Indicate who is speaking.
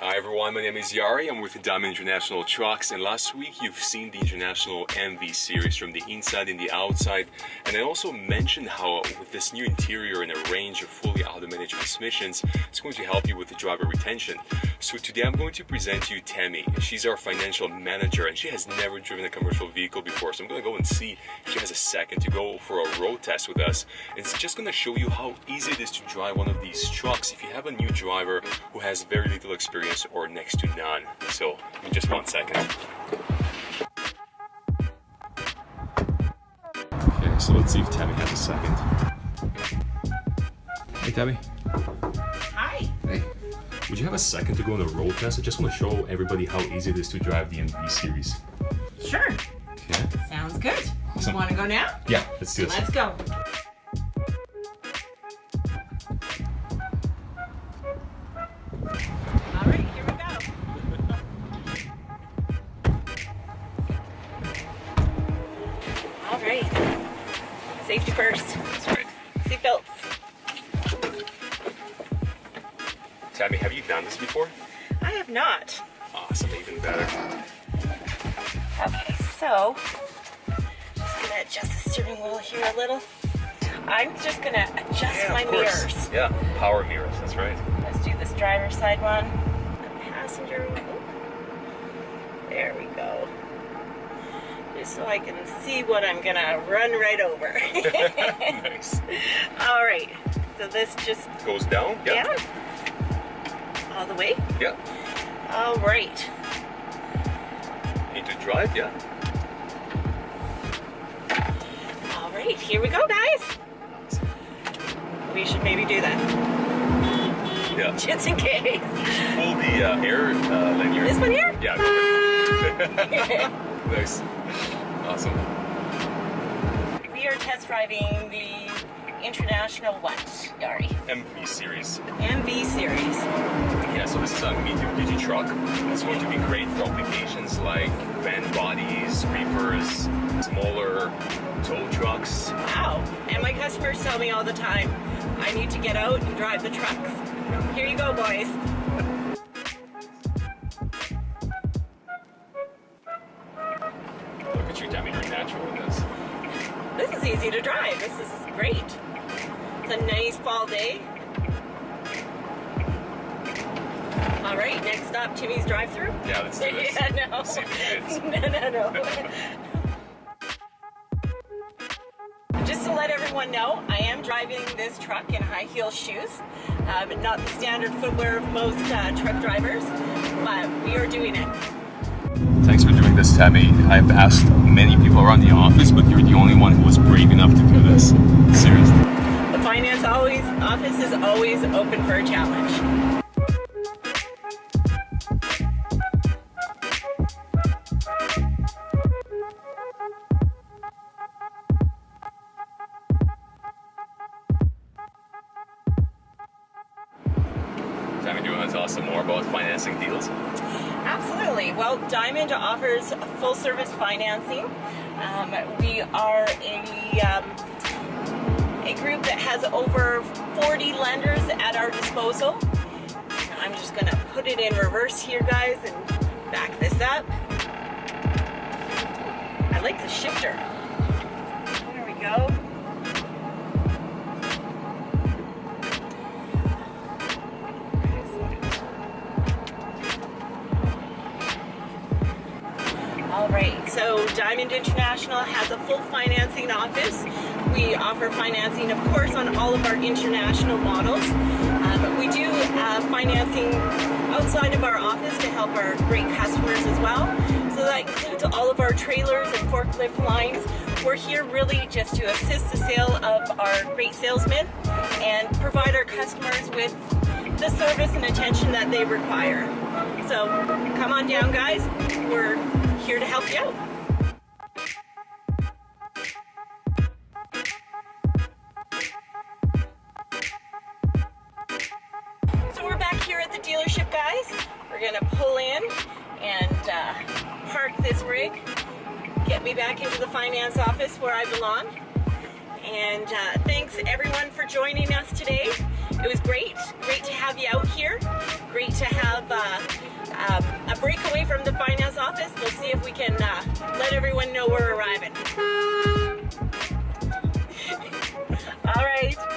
Speaker 1: Hi everyone, my name is Yari. I'm with Diamond International Trucks, and last week you've seen the International MV series from the inside and the outside, and I also mentioned how with this new interior and a range of fully automated transmissions, it's going to help you with the driver retention. So today I'm going to present to you Tammy. She's our financial manager and she has never driven a commercial vehicle before, so I'm going to go and see if she has a second to go for a road test with us. It's just going to show you how easy it is to drive one of these trucks if you have a new driver who has very little experience or next to none. So, in just 1 second. Okay, so let's see if Tammy has a second. Hey Tammy.
Speaker 2: Hi.
Speaker 1: Hey. Would you have a second to go on a road test? I just want to show everybody how easy it is to drive the MV series.
Speaker 2: Sure.
Speaker 1: Okay.
Speaker 2: Sounds good.
Speaker 1: Awesome.
Speaker 2: You want to go now?
Speaker 1: Yeah, let's do this.
Speaker 2: Let's go. All right, here we go. All right. Safety first.
Speaker 1: That's right.
Speaker 2: Seatbelts.
Speaker 1: Tammy, have you done this before?
Speaker 2: I have not.
Speaker 1: Awesome, even better.
Speaker 2: Okay, so just gonna adjust the steering wheel here a little. I'm just gonna adjust my mirrors.
Speaker 1: Yeah, power mirrors, that's right.
Speaker 2: Let's do this driver's side one. The passenger one. Ooh. There we go. Just so I can see what I'm gonna run right over.
Speaker 1: Nice.
Speaker 2: All right, so this just
Speaker 1: Goes down? Yeah.
Speaker 2: down. All the way?
Speaker 1: Yeah.
Speaker 2: All right.
Speaker 1: Need to drive? Yeah.
Speaker 2: All right, here we go, guys. We should maybe do that,
Speaker 1: Yeah.
Speaker 2: just in case.
Speaker 1: Pull the air linear.
Speaker 2: This one here?
Speaker 1: Yeah. Perfect. Nice. Awesome.
Speaker 2: We are test driving the International what, Yari?
Speaker 1: MV series.
Speaker 2: MV series.
Speaker 1: Yeah, so this is a medium-duty truck. It's going to be great for applications like van bodies, reefers, smaller tow trucks.
Speaker 2: Wow. And my customers tell me all the time, I need to get out and drive the trucks. Here you go, boys.
Speaker 1: Look at you, Tammy, you're natural in this.
Speaker 2: This is easy to drive. This is great. It's a nice fall day. All right, next stop, Timmy's drive-through.
Speaker 1: Yeah, let's do this.
Speaker 2: Yeah, no.
Speaker 1: See if it fits.
Speaker 2: No. Just to let everyone know, I am driving this truck in high heel shoes. Not the standard footwear of most truck drivers, but we are doing it.
Speaker 1: Thanks for doing this, Tammy. I've asked many people around the office, but you're the only one who was brave enough to do this. Seriously.
Speaker 2: The finance office is always open for a challenge.
Speaker 1: Tammy, do you want to tell us some more about financing deals?
Speaker 2: Absolutely. Well, Diamond offers full service financing. We are a group that has over 40 lenders at our disposal. I'm just going to put it in reverse here, guys, and back this up. I like the shifter. There we go. All right, so Diamond International has a full financing office. We offer financing, of course, on all of our international models. We do financing outside of our office to help our great customers as well. So that includes all of our trailers and forklift lines. We're here really just to assist the sale of our great salesmen and provide our customers with the service and attention that they require. So come on down, guys. We're here to help you out. So we're back here at the dealership, guys. We're gonna pull in and park this rig, get me back into the finance office where I belong. And thanks everyone for joining us today. It was great to have you out here. Great to have a break away from the finance office. We'll see if we can let everyone know we're arriving. All right.